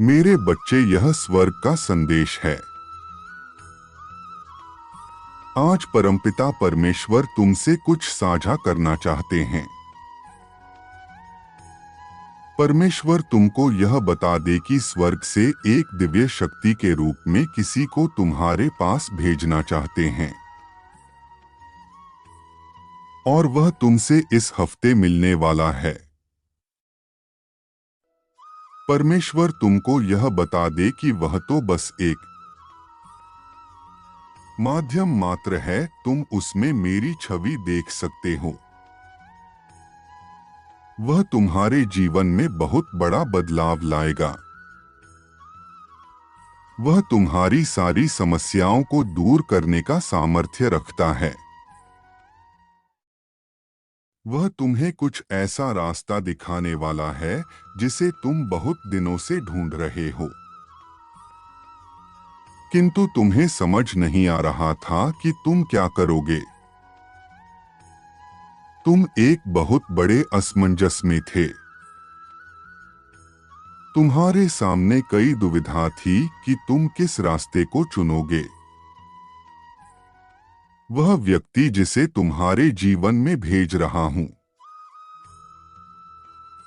मेरे बच्चे, यह स्वर्ग का संदेश है। आज परमपिता परमेश्वर तुमसे कुछ साझा करना चाहते हैं। परमेश्वर तुमको यह बता दे कि स्वर्ग से एक दिव्य शक्ति के रूप में किसी को तुम्हारे पास भेजना चाहते हैं, और वह तुमसे इस हफ्ते मिलने वाला है। परमेश्वर तुमको यह बता दे कि वह तो बस एक माध्यम मात्र है, तुम उसमें मेरी छवि देख सकते हो। वह तुम्हारे जीवन में बहुत बड़ा बदलाव लाएगा। वह तुम्हारी सारी समस्याओं को दूर करने का सामर्थ्य रखता है। वह तुम्हें कुछ ऐसा रास्ता दिखाने वाला है जिसे तुम बहुत दिनों से ढूंढ रहे हो, किंतु तुम्हें समझ नहीं आ रहा था कि तुम क्या करोगे। तुम एक बहुत बड़े असमंजस में थे। तुम्हारे सामने कई दुविधा थी कि तुम किस रास्ते को चुनोगे। वह व्यक्ति जिसे तुम्हारे जीवन में भेज रहा हूं,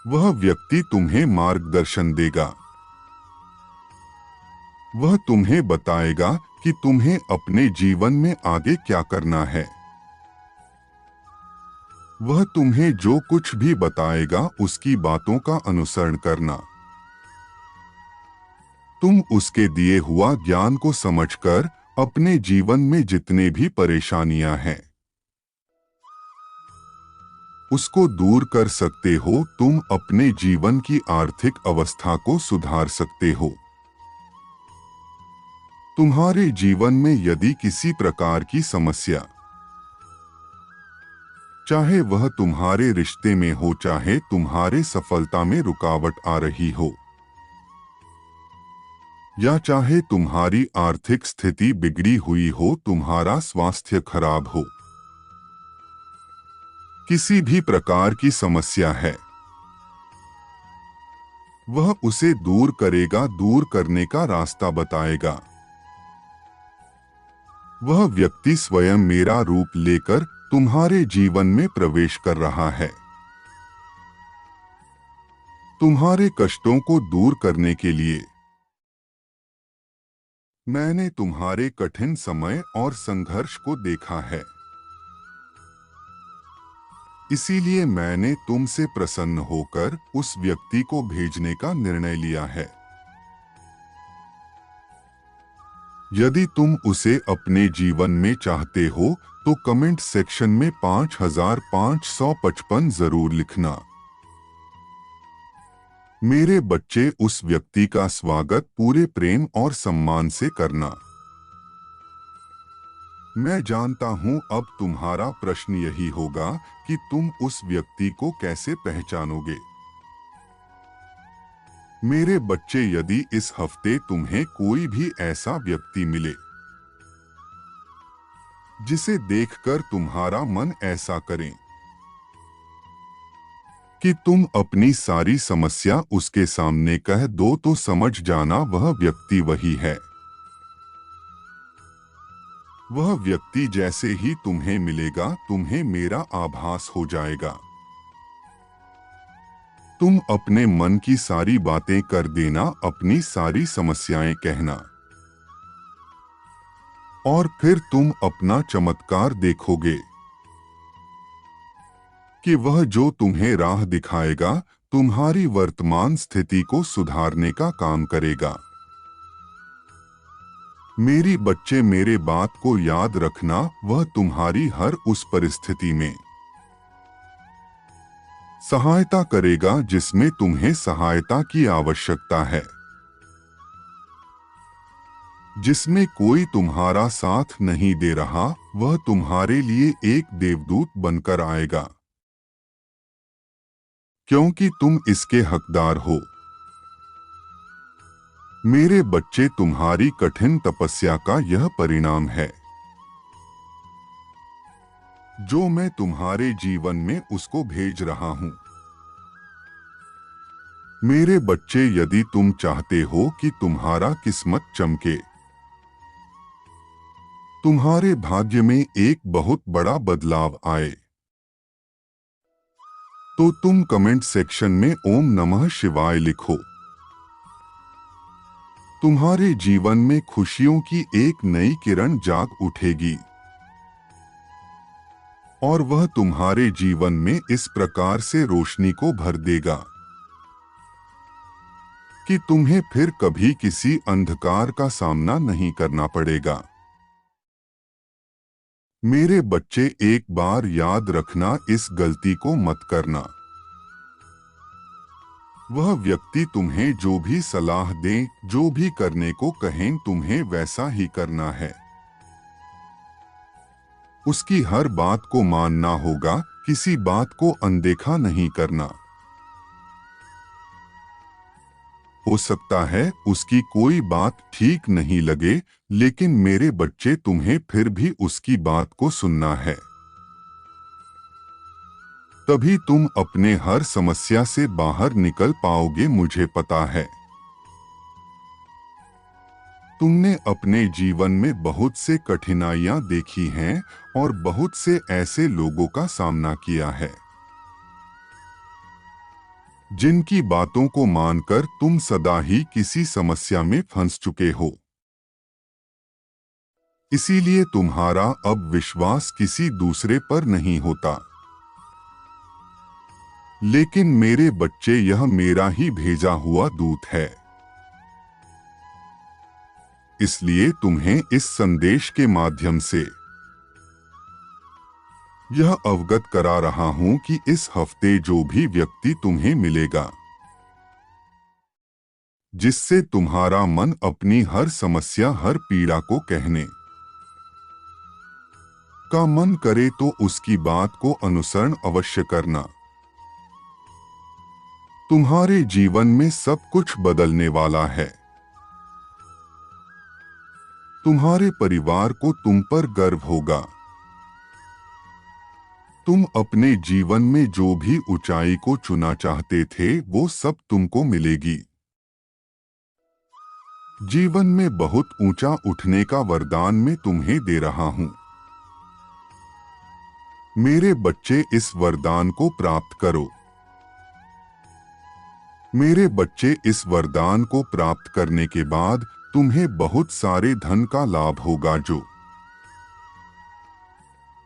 वह व्यक्ति तुम्हें मार्गदर्शन देगा। वह तुम्हें बताएगा कि तुम्हें अपने जीवन में आगे क्या करना है। वह तुम्हें जो कुछ भी बताएगा उसकी बातों का अनुसरण करना। तुम उसके दिए हुआ ज्ञान को समझकर अपने जीवन में जितने भी परेशानियां हैं उसको दूर कर सकते हो। तुम अपने जीवन की आर्थिक अवस्था को सुधार सकते हो। तुम्हारे जीवन में यदि किसी प्रकार की समस्या, चाहे वह तुम्हारे रिश्ते में हो, चाहे तुम्हारे सफलता में रुकावट आ रही हो, या चाहे तुम्हारी आर्थिक स्थिति बिगड़ी हुई हो, तुम्हारा स्वास्थ्य खराब हो, किसी भी प्रकार की समस्या है, वह उसे दूर करेगा, दूर करने का रास्ता बताएगा। वह व्यक्ति स्वयं मेरा रूप लेकर तुम्हारे जीवन में प्रवेश कर रहा है। तुम्हारे कष्टों को दूर करने के लिए मैंने तुम्हारे कठिन समय और संघर्ष को देखा है। इसीलिए मैंने तुमसे प्रसन्न होकर उस व्यक्ति को भेजने का निर्णय लिया है। यदि तुम उसे अपने जीवन में चाहते हो तो कमेंट सेक्शन में 5555 जरूर लिखना। मेरे बच्चे, उस व्यक्ति का स्वागत पूरे प्रेम और सम्मान से करना। मैं जानता हूं अब तुम्हारा प्रश्न यही होगा कि तुम उस व्यक्ति को कैसे पहचानोगे। मेरे बच्चे, यदि इस हफ्ते तुम्हें कोई भी ऐसा व्यक्ति मिले जिसे देखकर तुम्हारा मन ऐसा करे कि तुम अपनी सारी समस्या उसके सामने कह दो, तो समझ जाना वह व्यक्ति वही है। वह व्यक्ति जैसे ही तुम्हें मिलेगा, तुम्हें मेरा आभास हो जाएगा। तुम अपने मन की सारी बातें कर देना, अपनी सारी समस्याएं कहना, और फिर तुम अपना चमत्कार देखोगे कि वह जो तुम्हें राह दिखाएगा तुम्हारी वर्तमान स्थिति को सुधारने का काम करेगा। मेरी बच्चे, मेरे बात को याद रखना, वह तुम्हारी हर उस परिस्थिति में सहायता करेगा जिसमें तुम्हें सहायता की आवश्यकता है। जिसमें कोई तुम्हारा साथ नहीं दे रहा, वह तुम्हारे लिए एक देवदूत बनकर आएगा, क्योंकि तुम इसके हकदार हो। मेरे बच्चे, तुम्हारी कठिन तपस्या का यह परिणाम है जो मैं तुम्हारे जीवन में उसको भेज रहा हूं। मेरे बच्चे, यदि तुम चाहते हो कि तुम्हारा किस्मत चमके, तुम्हारे भाग्य में एक बहुत बड़ा बदलाव आए, तो तुम कमेंट सेक्शन में ओम नमः शिवाय लिखो। तुम्हारे जीवन में खुशियों की एक नई किरण जाग उठेगी और वह तुम्हारे जीवन में इस प्रकार से रोशनी को भर देगा कि तुम्हें फिर कभी किसी अंधकार का सामना नहीं करना पड़ेगा। मेरे बच्चे, एक बार याद रखना, इस गलती को मत करना। वह व्यक्ति तुम्हें जो भी सलाह दे, जो भी करने को कहें, तुम्हें वैसा ही करना है। उसकी हर बात को मानना होगा, किसी बात को अनदेखा नहीं करना। हो सकता है उसकी कोई बात ठीक नहीं लगे, लेकिन मेरे बच्चे, तुम्हें फिर भी उसकी बात को सुनना है। तभी तुम अपने हर समस्या से बाहर निकल पाओगे, मुझे पता है। तुमने अपने जीवन में बहुत से कठिनाइयां देखी हैं और बहुत से ऐसे लोगों का सामना किया है जिनकी बातों को मानकर तुम सदा ही किसी समस्या में फंस चुके हो। इसीलिए तुम्हारा अब विश्वास किसी दूसरे पर नहीं होता। लेकिन मेरे बच्चे, यह मेरा ही भेजा हुआ दूत है। इसलिए तुम्हें इस संदेश के माध्यम से यह अवगत करा रहा हूं कि इस हफ्ते जो भी व्यक्ति तुम्हें मिलेगा, जिससे तुम्हारा मन अपनी हर समस्या, हर पीड़ा को कहने का मन करे, तो उसकी बात को अनुसरण अवश्य करना। तुम्हारे जीवन में सब कुछ बदलने वाला है। तुम्हारे परिवार को तुम पर गर्व होगा। तुम अपने जीवन में जो भी ऊंचाई को चुना चाहते थे, वो सब तुमको मिलेगी। जीवन में बहुत ऊंचा उठने का वरदान मैं तुम्हें दे रहा हूं। मेरे बच्चे, इस वरदान को प्राप्त करो। मेरे बच्चे, इस वरदान को प्राप्त करने के बाद तुम्हें बहुत सारे धन का लाभ होगा, जो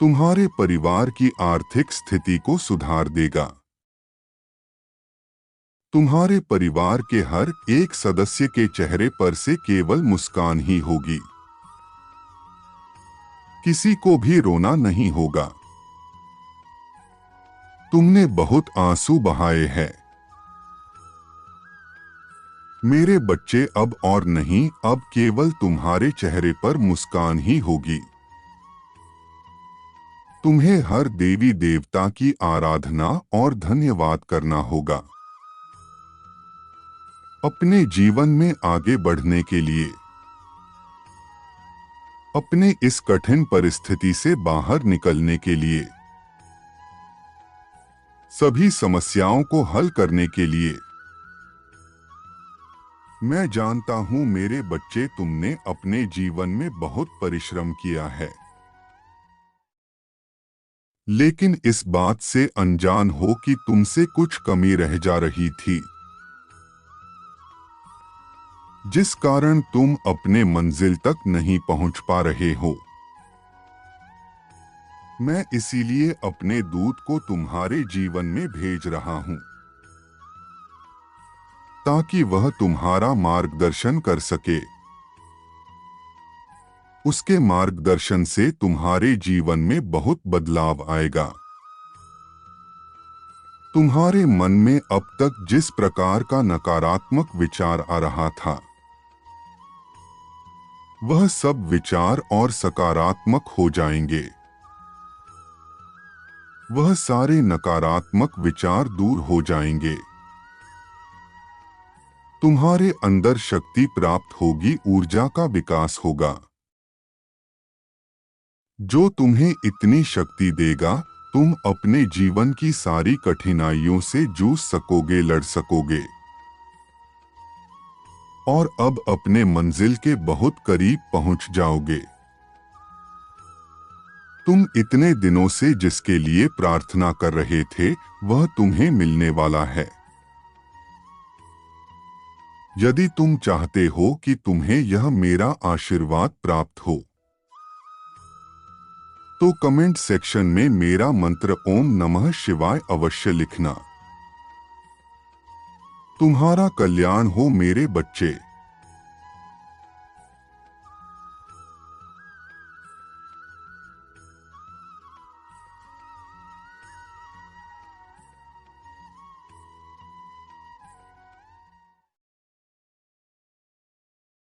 तुम्हारे परिवार की आर्थिक स्थिति को सुधार देगा। तुम्हारे परिवार के हर एक सदस्य के चेहरे पर से केवल मुस्कान ही होगी। किसी को भी रोना नहीं होगा। तुमने बहुत आंसू बहाए हैं। मेरे बच्चे, अब और नहीं, अब केवल तुम्हारे चेहरे पर मुस्कान ही होगी। तुम्हें हर देवी देवता की आराधना और धन्यवाद करना होगा। अपने जीवन में आगे बढ़ने के लिए, अपने इस कठिन परिस्थिति से बाहर निकलने के लिए, सभी समस्याओं को हल करने के लिए। मैं जानता हूं मेरे बच्चे, तुमने अपने जीवन में बहुत परिश्रम किया है, लेकिन इस बात से अनजान हो कि तुमसे कुछ कमी रह जा रही थी, जिस कारण तुम अपने मंजिल तक नहीं पहुंच पा रहे हो। मैं इसीलिए अपने दूत को तुम्हारे जीवन में भेज रहा हूं, ताकि वह तुम्हारा मार्गदर्शन कर सके। उसके मार्गदर्शन से तुम्हारे जीवन में बहुत बदलाव आएगा। तुम्हारे मन में अब तक जिस प्रकार का नकारात्मक विचार आ रहा था, वह सब विचार और सकारात्मक हो जाएंगे। वह सारे नकारात्मक विचार दूर हो जाएंगे। तुम्हारे अंदर शक्ति प्राप्त होगी, ऊर्जा का विकास होगा, जो तुम्हें इतनी शक्ति देगा, तुम अपने जीवन की सारी कठिनाइयों से जूझ सकोगे, लड़ सकोगे। और अब अपने मंजिल के बहुत करीब पहुंच जाओगे। तुम इतने दिनों से जिसके लिए प्रार्थना कर रहे थे वह तुम्हें मिलने वाला है। यदि तुम चाहते हो कि तुम्हें यह मेरा आशीर्वाद प्राप्त हो तो कमेंट सेक्शन में मेरा मंत्र ओम नमः शिवाय अवश्य लिखना। तुम्हारा कल्याण हो मेरे बच्चे।